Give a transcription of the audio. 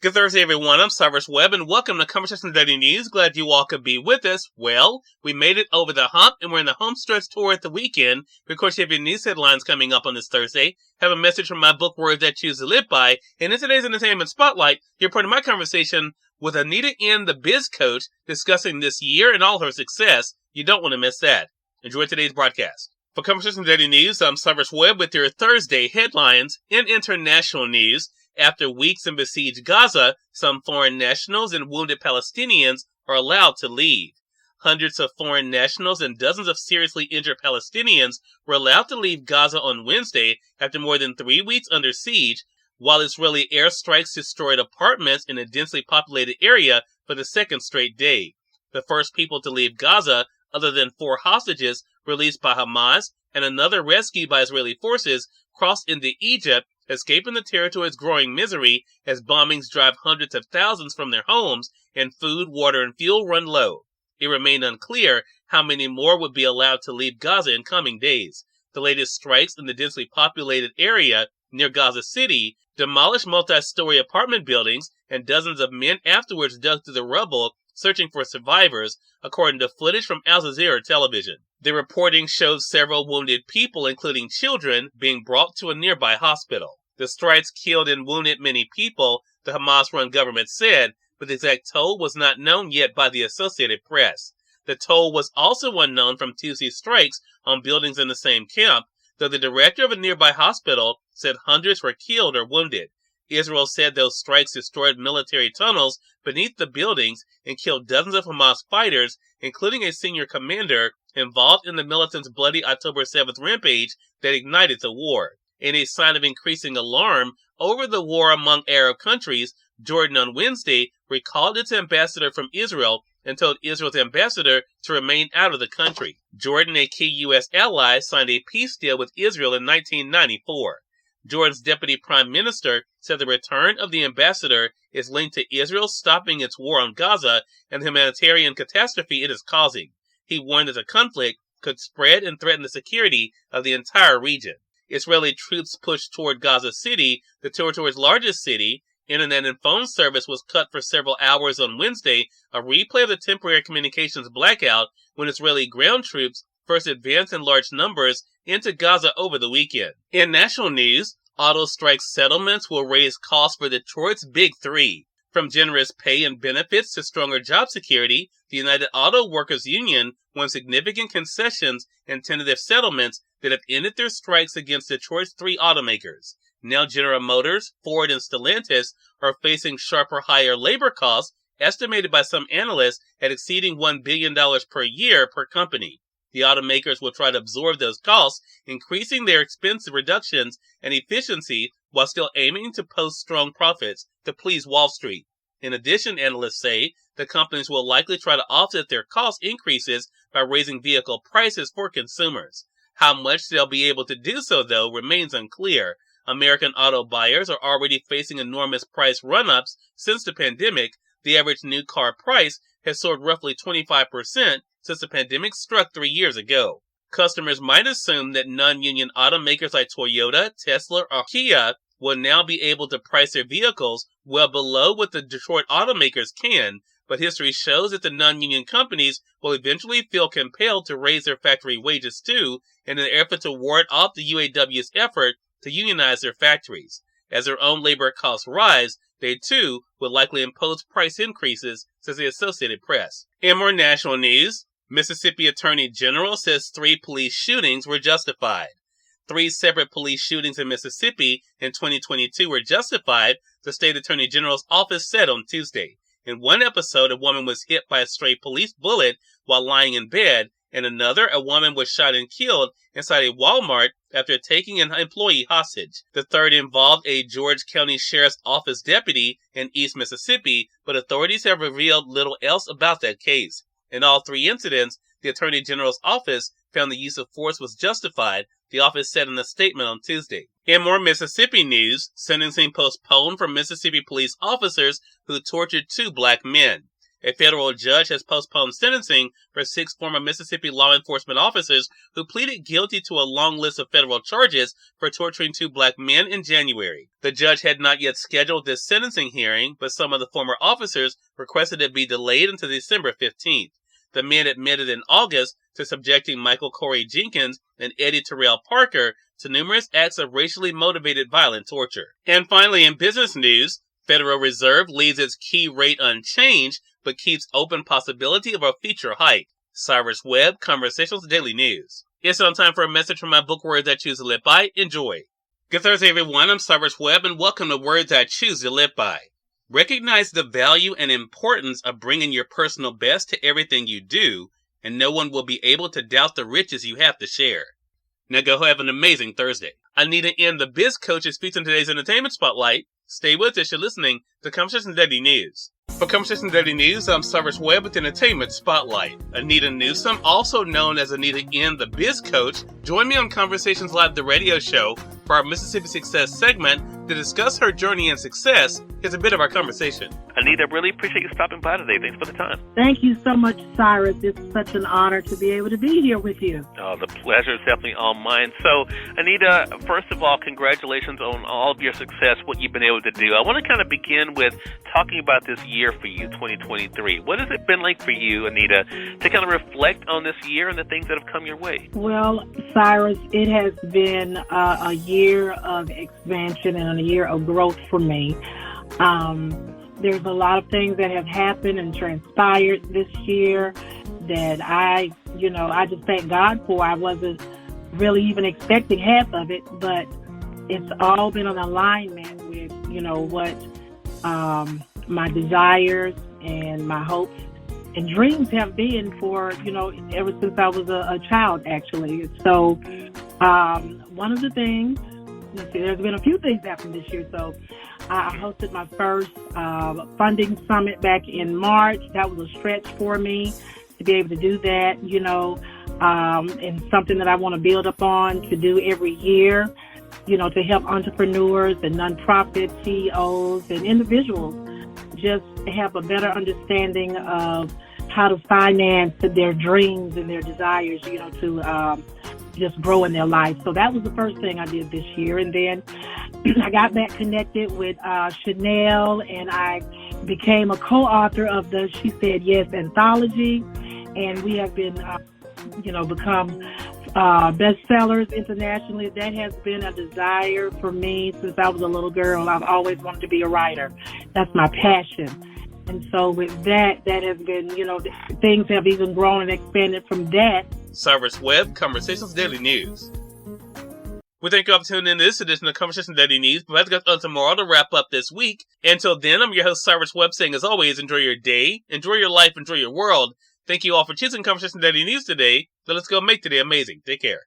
Good Thursday, everyone. I'm Cyrus Webb, and welcome to Conversation Daily News. Glad you all could be with us. Well, we made it over the hump, and we're in the home stretch toward the weekend. We, of course, you have your news headlines coming up on this Thursday. Have a message from my book, Words That Choose to Live By. And in today's Entertainment Spotlight, you're part of my conversation with AnitaN The Biz Coach, discussing this year and all her success. You don't want to miss that. Enjoy today's broadcast. For Conversation Daily News, I'm Cyrus Webb with your Thursday headlines. In international news, after weeks in besieged Gaza, some foreign nationals and wounded Palestinians are allowed to leave. Hundreds of foreign nationals and dozens of seriously injured Palestinians were allowed to leave Gaza on Wednesday after more than 3 weeks under siege, while Israeli airstrikes destroyed apartments in a densely populated area for the second straight day. The first people to leave Gaza, other than 4 hostages released by Hamas and another rescued by Israeli forces, crossed into Egypt, escaping the territory's growing misery as bombings drive hundreds of thousands from their homes and food, water, and fuel run low. It remained unclear how many more would be allowed to leave Gaza in coming days. The latest strikes in the densely populated area near Gaza City demolished multi-story apartment buildings, and dozens of men afterwards dug through the rubble searching for survivors, according to footage from Al Jazeera television. The reporting showed several wounded people, including children, being brought to a nearby hospital. The strikes killed and wounded many people, the Hamas-run government said, but the exact toll was not known yet by the Associated Press. The toll was also unknown from Tuesday's strikes on buildings in the same camp, though the director of a nearby hospital said hundreds were killed or wounded. Israel said those strikes destroyed military tunnels beneath the buildings and killed dozens of Hamas fighters, including a senior commander involved in the militants' bloody October 7th rampage that ignited the war. In a sign of increasing alarm over the war among Arab countries, Jordan on Wednesday recalled its ambassador from Israel and told Israel's ambassador to remain out of the country. Jordan, a key U.S. ally, signed a peace deal with Israel in 1994. Jordan's deputy prime minister said the return of the ambassador is linked to Israel stopping its war on Gaza and the humanitarian catastrophe it is causing. He warned that the conflict could spread and threaten the security of the entire region. Israeli troops pushed toward Gaza City, the territory's largest city. Internet and phone service was cut for several hours on Wednesday, a replay of the temporary communications blackout when Israeli ground troops first advanced in large numbers into Gaza over the weekend. In national news, auto strike settlements will raise costs for Detroit's Big Three. From generous pay and benefits to stronger job security, the United Auto Workers Union won significant concessions and tentative settlements that have ended their strikes against Detroit's 3 automakers. Now General Motors, Ford, and Stellantis are facing sharper higher labor costs, estimated by some analysts at exceeding $1 billion per year per company. The automakers will try to absorb those costs, increasing their expense reductions and efficiency while still aiming to post strong profits to please Wall Street. In addition, analysts say the companies will likely try to offset their cost increases by raising vehicle prices for consumers. How much they'll be able to do so, though, remains unclear. American auto buyers are already facing enormous price run-ups since the pandemic. The average new car price has soared roughly 25% since the pandemic struck 3 years ago. Customers might assume that non-union automakers like Toyota, Tesla, or Kia will now be able to price their vehicles well below what the Detroit automakers can, but history shows that the non-union companies will eventually feel compelled to raise their factory wages too, in an effort to ward off the UAW's effort to unionize their factories. As their own labor costs rise, they too will likely impose price increases, says the Associated Press. In more national news, Mississippi Attorney General says 3 police shootings were justified. 3 separate police shootings in Mississippi in 2022 were justified, the state attorney general's office said on Tuesday. In one episode, a woman was hit by a stray police bullet while lying in bed. In another, a woman was shot and killed inside a Walmart after taking an employee hostage. The third involved a George County Sheriff's Office deputy in East Mississippi, but authorities have revealed little else about that case. In all 3 incidents, the Attorney General's office found the use of force was justified, the office said in a statement on Tuesday. In more Mississippi news, sentencing postponed for Mississippi police officers who tortured 2 black men. A federal judge has postponed sentencing for 6 former Mississippi law enforcement officers who pleaded guilty to a long list of federal charges for torturing 2 black men in January. The judge had not yet scheduled this sentencing hearing, but some of the former officers requested it be delayed until December 15th. The men admitted in August to subjecting Michael Corey Jenkins and Eddie Terrell Parker to numerous acts of racially motivated violent torture. And finally, in business news, Federal Reserve leaves its key rate unchanged, but keeps open possibility of a future hike. Cyrus Webb, Conversations Daily News. It's on time for a message from my book, Words I Choose to Live By. Enjoy. Good Thursday, everyone. I'm Cyrus Webb, and welcome to Words I Choose to Live By. Recognize the value and importance of bringing your personal best to everything you do, and no one will be able to doubt the riches you have to share. Now go have an amazing Thursday. AnitaN The Biz Coach is featured in today's entertainment spotlight. Stay with us. You're listening to Conversations Daily News. For Conversations Daily News, I'm Cyrus Webb with Entertainment Spotlight. Anita Newsom, also known as AnitaN The Biz Coach, joined me on Conversations Live, the radio show, for our Mississippi Success segment to discuss her journey and success. Here's a bit of our conversation. Anita, I really appreciate you stopping by today. Thanks for the time. Thank you so much, Cyrus. It's such an honor to be able to be here with you. Oh, the pleasure is definitely all mine. So, Anita, first of all, congratulations on all of your success, what you've been able to do. I want to kind of begin with talking about this year for you, 2023. What has it been like for you, Anita, to kind of reflect on this year and the things that have come your way? Well, Cyrus, it has been a year of expansion and a year of growth for me. There's a lot of things that have happened and transpired this year that I just thank God for. I wasn't really even expecting half of it, but it's all been in alignment with, what my desires and my hopes and dreams have been for, ever since I was a child, actually. So one of the things, there's been a few things happened this year. So I hosted my first funding summit back in March. That was a stretch for me to be able to do that, and something that I want to build upon to do every year, to help entrepreneurs and nonprofit CEOs and individuals just have a better understanding of how to finance their dreams and their desires, to just grow in their life. So that was the first thing I did this year. And then I got back connected with Chanel, and I became a co-author of the She Said Yes anthology. And we have been, become bestsellers internationally. That has been a desire for me since I was a little girl. I've always wanted to be a writer. That's my passion. And so with that has been, things have even grown and expanded from that. Cyrus Webb, Conversations Daily News. We thank you all for tuning in to this edition of Conversations Daily News. We'll have to go on tomorrow to wrap up this week. Until then, I'm your host, Cyrus Webb, saying as always, enjoy your day, enjoy your life, enjoy your world. Thank you all for choosing Conversations Daily News today. So let's go make today amazing. Take care.